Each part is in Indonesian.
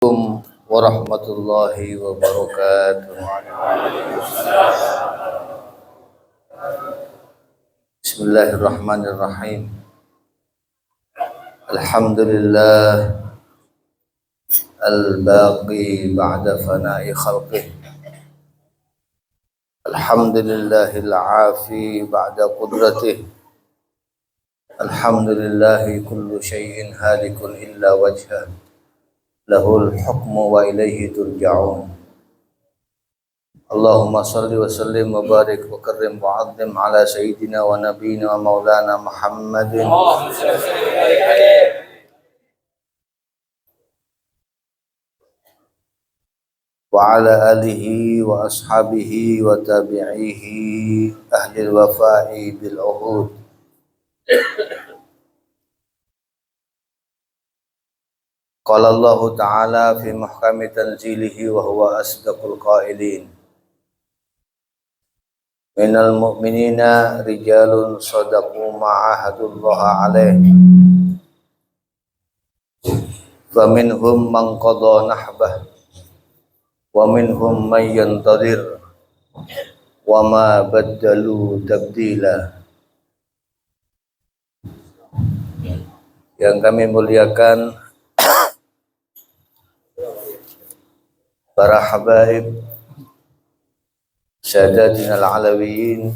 Assalamualaikum warahmatullahi wabarakatuh. Bismillahirrahmanirrahim. Alhamdulillah al-baqi ba'da fana'i khalqih. Alhamdulillahil afi ba'da qudratih. Alhamdulillahi kullu syai'in halikun illa wajhah. Lahul hukmu wa ilaihi turja'un. Allahumma salli wa sallim wa barik wa karrim wa azim ala sayyidina wa nabiyina wa maulana Muhammadin wa ala alihi wa ashabihi wa tabi'ihi ahlil wafa'i bil uhud. Qala Allah Ta'ala fi muhkami tanzilihi wa huwa asdaqul qailin. Minal mu'minina rijalun sadaqu ma'ahadullaha alaih. Faminhum man qada nahbah wa minhum man yantadir wa ma baddalu tabdila. Yang kami muliakan para habaib Syadatina al-Alawiyin,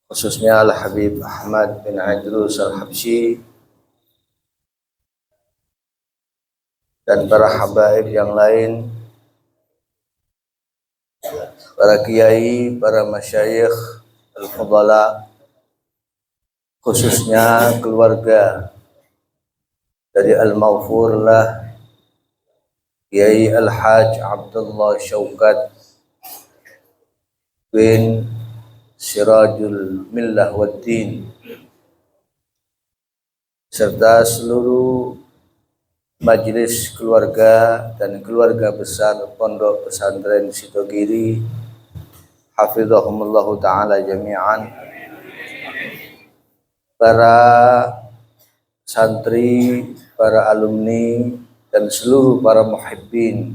khususnya Al-Habib Ahmad bin Idrus Al-Habsyi, dan para habaib yang lain, para kiai, para masyayikh al-fudala, khususnya keluarga dari Al-Maghfurlah Kiai Al-Haj Abdullah Syaukat bin Sirajul Millah Waddin, serta seluruh majelis keluarga dan keluarga besar Pondok Pesantren Sitogiri, hafizahumullahu ta'ala jami'an, para santri, para alumni, dan seluruh para muhibbin,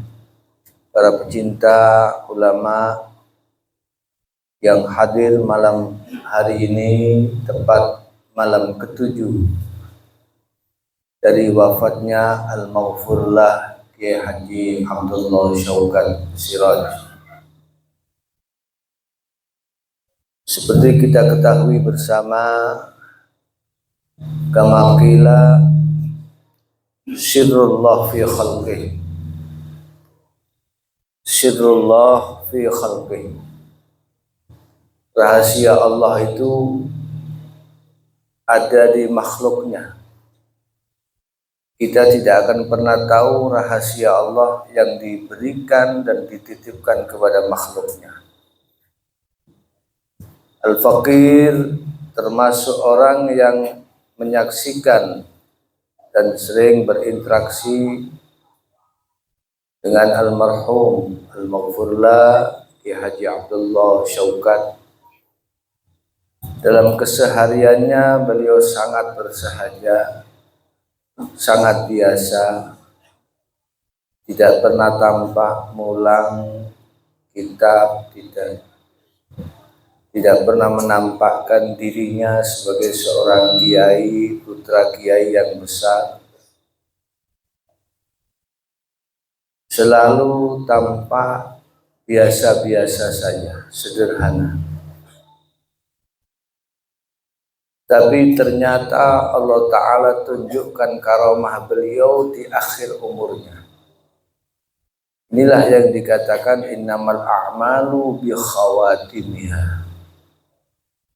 para pecinta ulama yang hadir malam hari ini, tepat malam ke-7 dari wafatnya Al-Maghfurlah Kiai Haji Abdullah Syaukat Siraj. Seperti kita ketahui bersama, kama qila sirrullah fi khalqih, sirrullah fi khalqih, rahasia Allah itu ada di makhluknya. Kita tidak akan pernah tahu rahasia Allah yang diberikan dan dititipkan kepada makhluknya. Al-Faqir termasuk orang yang menyaksikan dan sering berinteraksi dengan almarhum Al-Maghfurlah Kiai Haji Abdullah Syaukat. Dalam kesehariannya beliau sangat bersahaja, sangat biasa, tidak pernah tampak mulang kitab, tidak pernah menampakkan dirinya sebagai seorang kiai, putra kiai yang besar. Selalu tampak biasa-biasa saja, sederhana. Tapi ternyata Allah Ta'ala tunjukkan karamah beliau di akhir umurnya. Inilah yang dikatakan innamal a'malu bi khawatimiha.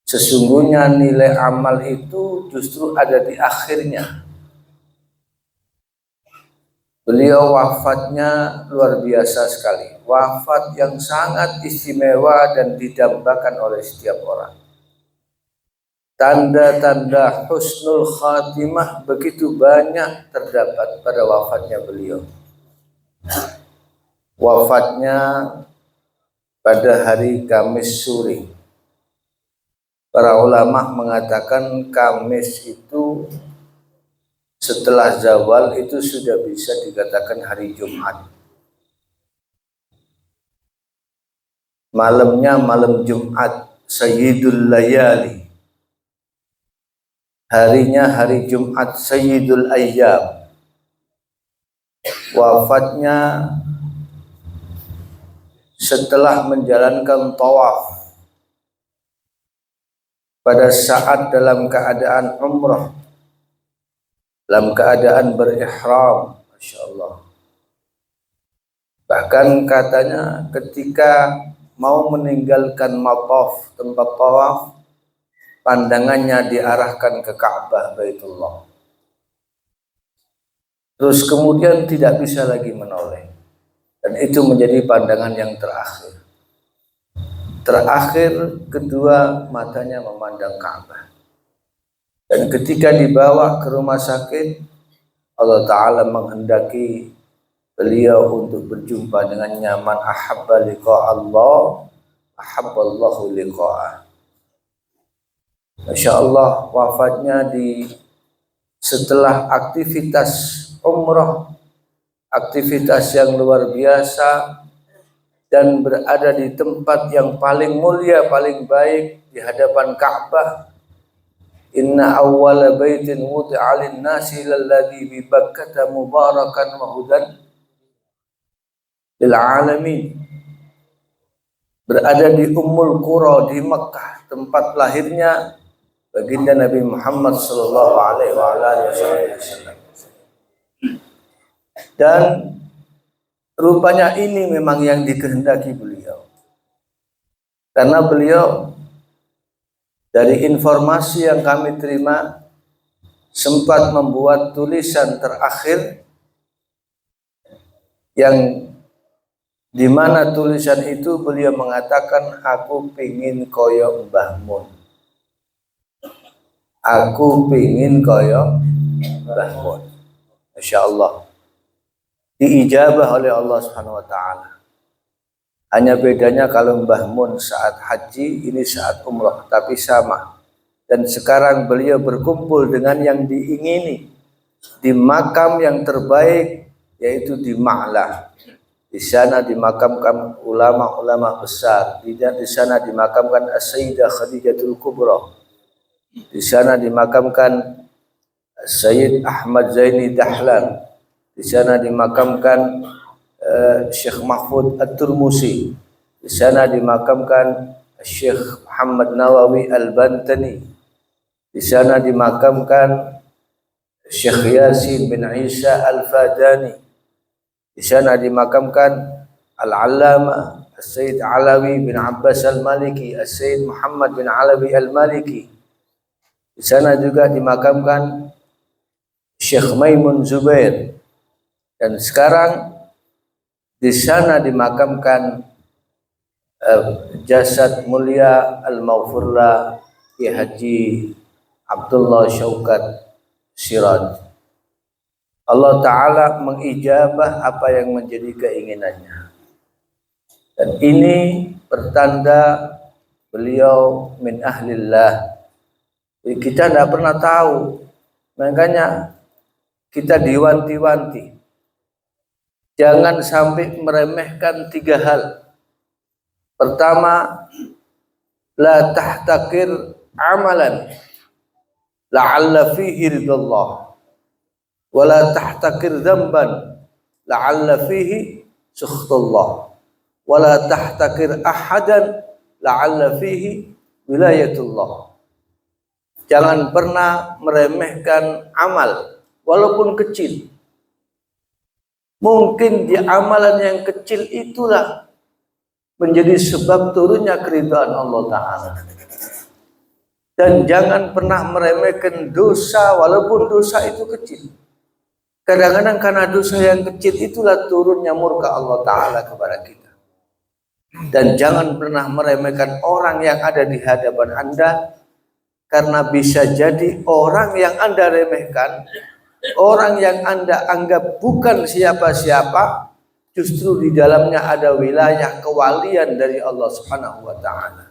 Sesungguhnya nilai amal itu justru ada di akhirnya. Beliau wafatnya luar biasa sekali. Wafat yang sangat istimewa dan didambakan oleh setiap orang. Tanda-tanda husnul khatimah begitu banyak terdapat pada wafatnya beliau. Wafatnya pada hari Kamis sore. Para ulama mengatakan Kamis itu setelah zawal itu sudah bisa dikatakan hari Jumat. Malamnya malam Jumat, Sayyidul Layali. Harinya hari Jumat, Sayyidul Ayyam. Wafatnya setelah menjalankan tawaf pada saat dalam keadaan umrah, dalam keadaan berihram. Masya Allah. Bahkan katanya ketika mau meninggalkan mataf, tempat tawaf, pandangannya diarahkan ke Ka'bah Baitullah. Terus kemudian tidak bisa lagi menoleh. Dan itu menjadi pandangan yang terakhir. Terakhir kedua matanya memandang Ka'bah. Dan ketika dibawa ke rumah sakit, Allah Ta'ala menghendaki beliau untuk berjumpa dengannya. Man ahabba liqa Allah, ahabballahu liqa'ah. Masya Allah, wafatnya setelah aktivitas umrah, aktivitas yang luar biasa, dan berada di tempat yang paling mulia, paling baik di hadapan Ka'bah. Inna awwala baitin wudi'a lin-nasi lalladzi bi Bakkah mubarakan wa hudan lil alamin. Berada di Ummul Qura di Mekah, tempat lahirnya baginda Nabi Muhammad sallallahu alaihi wasallam. Dan rupanya ini memang yang dikehendaki beliau. Karena beliau dari informasi yang kami terima sempat membuat tulisan terakhir yang di mana tulisan itu beliau mengatakan, aku pingin koyo Mbah Mun. Aku pingin koyo Mbah Mun. Masya Allah. Diijabah oleh Allah Subhanahu wa Ta'ala. Hanya bedanya kalau Mbah Mun saat haji, ini saat umrah, tapi sama. Dan sekarang beliau berkumpul dengan yang diingini di makam yang terbaik, yaitu di Ma'lah. Di sana dimakamkan ulama-ulama besar. Di sana dimakamkan As-Sayyidah Khadijatul Kubra. Di sana dimakamkan Sayyid Ahmad Zaini Dahlan. Di sana dimakamkan Syekh Mahfud At-Turmusi. Di sana dimakamkan Syekh Muhammad Nawawi Al-Bantani. Di sana dimakamkan Syekh Yasin bin Isa Al-Fadani. Di sana dimakamkan Al-Allamah As-Sayyid Alawi bin Abbas Al-Maliki, As-Sayyid Muhammad bin Alawi Al-Maliki. Di sana juga dimakamkan Syekh Maimun Zubair. Dan sekarang di sana dimakamkan jasad mulia Al-Maghfurlah Ki Haji Abdullah Syaukat Siraj. Allah Ta'ala mengijabah apa yang menjadi keinginannya. Dan ini pertanda beliau min ahlillah. Jadi kita tidak pernah tahu. Makanya kita diwanti-wanti. Jangan sampai meremehkan 3 hal. Pertama, la tahtakir amalan la'alla fihi ridallah. Wala tahtakir dzamban la'alla fihi sukhtullah. Wala tahtakir ahadan la'alla fihi wilayatullah. Jangan pernah meremehkan amal walaupun kecil. Mungkin di amalan yang kecil itulah menjadi sebab turunnya keridhaan Allah Ta'ala. Dan jangan pernah meremehkan dosa walaupun dosa itu kecil. Kadang-kadang karena dosa yang kecil itulah turunnya murka Allah Ta'ala kepada kita. Dan jangan pernah meremehkan orang yang ada di hadapan Anda, karena bisa jadi orang yang Anda remehkan, orang yang Anda anggap bukan siapa-siapa, justru di dalamnya ada wilayah kewalian dari Allah Subhanahu wa Ta'ala.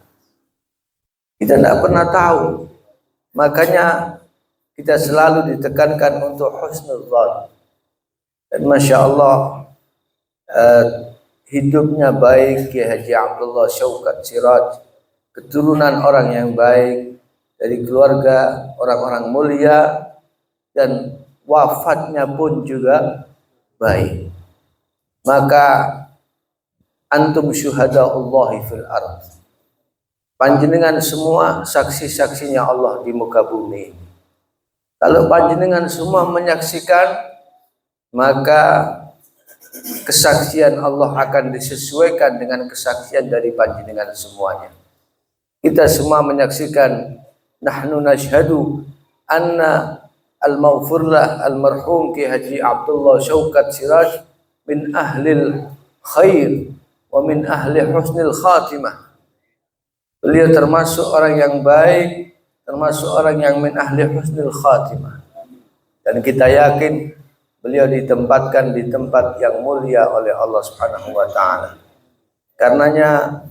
Kita tidak pernah tahu. Makanya kita selalu ditekankan untuk husnul dzan. Dan Masya Allah, hidupnya baik Kiai Haji Abdullah Syaukat Siraj, keturunan orang yang baik, dari keluarga orang-orang mulia, dan wafatnya pun juga baik. Maka antum syuhadaullahi fil ardh, panjenengan semua saksi-saksinya Allah di muka bumi. Kalau panjenengan semua menyaksikan, maka kesaksian Allah akan disesuaikan dengan kesaksian dari panjenengan semuanya. Kita semua menyaksikan, nahnu nashhadu anna al-maghfurlah al-marhum Ki Haji Abdullah Syaukat Siraj min ahlil khair wa min ahli husnil khatimah. Beliau termasuk orang yang baik, termasuk orang yang min ahli husnil khatimah. Dan kita yakin beliau ditempatkan di tempat yang mulia oleh Allah Subhanahu wa taala. Karenanya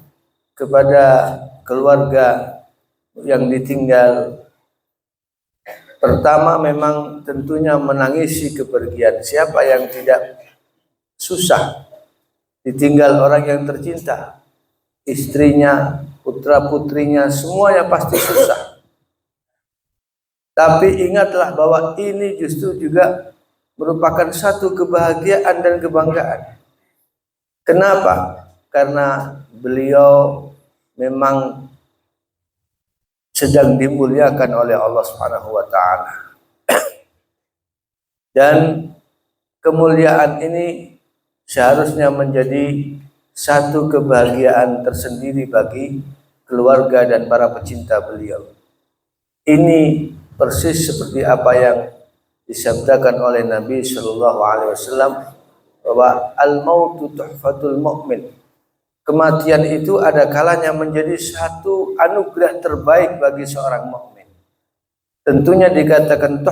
kepada keluarga yang ditinggal, pertama memang tentunya menangisi kepergian. Siapa yang tidak susah ditinggal orang yang tercinta? Istrinya, putra-putrinya, semuanya pasti susah. Tapi ingatlah bahwa ini justru juga merupakan satu kebahagiaan dan kebanggaan. Kenapa? Karena beliau memang sedang dimuliakan oleh Allah Subhanahu wa taala. Dan kemuliaan ini seharusnya menjadi satu kebahagiaan tersendiri bagi keluarga dan para pecinta beliau. Ini persis seperti apa yang disabdakan oleh Nabi Shallallahu Alaihi Wasallam bahwa al-mautu tuhfatul mu'min. Kematian itu ada kalanya menjadi satu anugerah terbaik bagi seorang mukmin. Tentunya dikatakan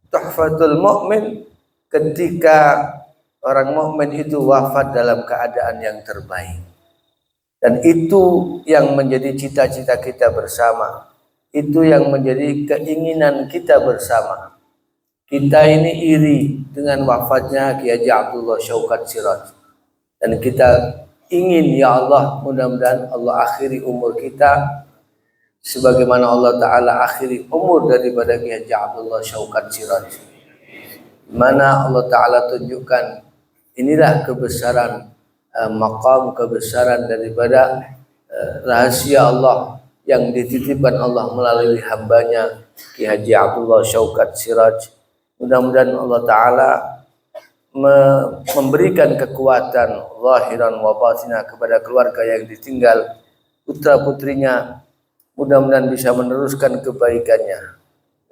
tuhfatul mu'min ketika orang mukmin itu wafat dalam keadaan yang terbaik. Dan itu yang menjadi cita-cita kita bersama. Itu yang menjadi keinginan kita bersama. Kita ini iri dengan wafatnya Kiai Haji Abdullah Syaukat Siraj. Dan kita ingin, ya Allah, mudah-mudahan Allah akhiri umur kita sebagaimana Allah Ta'ala akhiri umur daripada Kiai Haji Abdullah Syaukat Siraj. Mana Allah Ta'ala tunjukkan, inilah kebesaran maqam, kebesaran daripada rahasia Allah yang dititipkan Allah melalui hambanya Kiai Haji Abdullah Syaukat Siraj. Mudah-mudahan Allah Ta'ala memberikan kekuatan zahiran wa batinah kepada keluarga yang ditinggal, putra-putrinya, mudah-mudahan bisa meneruskan kebaikannya.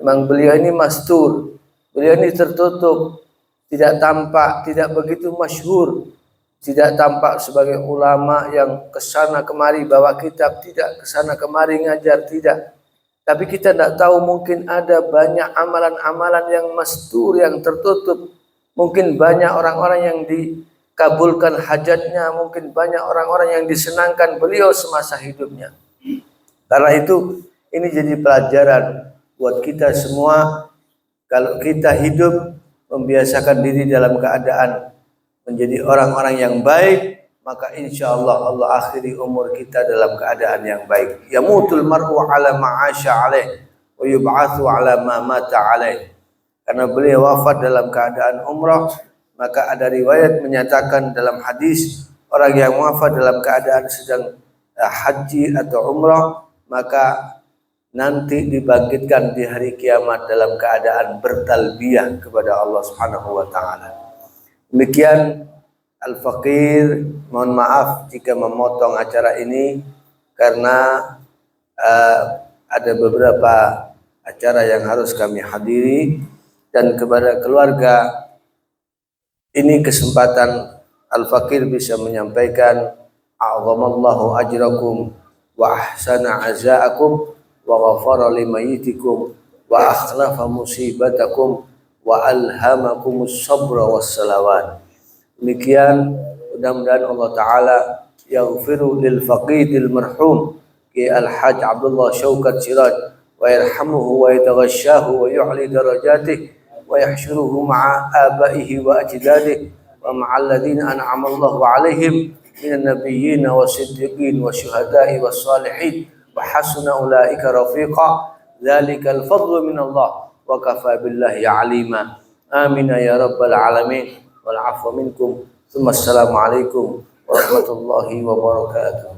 Memang beliau ini mastur, beliau ini tertutup, tidak tampak, tidak begitu masyhur, tidak tampak sebagai ulama yang kesana kemari bawa kitab, tidak kesana kemari ngajar, tidak. Tapi kita tidak tahu, mungkin ada banyak amalan-amalan yang mastur, yang tertutup. Mungkin banyak orang-orang yang dikabulkan hajatnya, mungkin banyak orang-orang yang disenangkan beliau semasa hidupnya. Karena itu, ini jadi pelajaran buat kita semua. Kalau kita hidup membiasakan diri dalam keadaan menjadi orang-orang yang baik, maka insya Allah Allah akhiri umur kita dalam keadaan yang baik. Yamutul mar'u ala ma'asya alaih wa yub'atsu ala ma mata alaih. Karena beliau wafat dalam keadaan umrah, maka ada riwayat menyatakan dalam hadis, orang yang wafat dalam keadaan sedang haji atau umrah, maka nanti dibangkitkan di hari kiamat dalam keadaan bertalbiyah kepada Allah Subhanahu wa taala. Demikian Al-Faqir, mohon maaf jika memotong acara ini karena ada beberapa acara yang harus kami hadiri, dan kepada keluarga ini kesempatan Al-Faqir bisa menyampaikan a'zamallahu ajrakum wa ahsana azaakum wa ghafara limayitikum wa akhlafa musibatakum wa alhamakumus sabra was salawat. Demikian, mudah-mudahan Allah Ta'ala yaghfiru lil faqidil marhum Kiai Al-Hajj Abdullah Syaukat Siraj ويرحمه ويتغشاه ويعلي درجاته ويحشره مع آبائه وأجداده ومع الذين أنعم الله عليهم من النبيين والصديقين والشهداء والصالحين وحسن أولئك رفيقا ذلك الفضل من الله وكفى بالله عليما آمين يا رب العالمين والعفو منكم ثم السلام عليكم warahmatullahi wabarakatuh.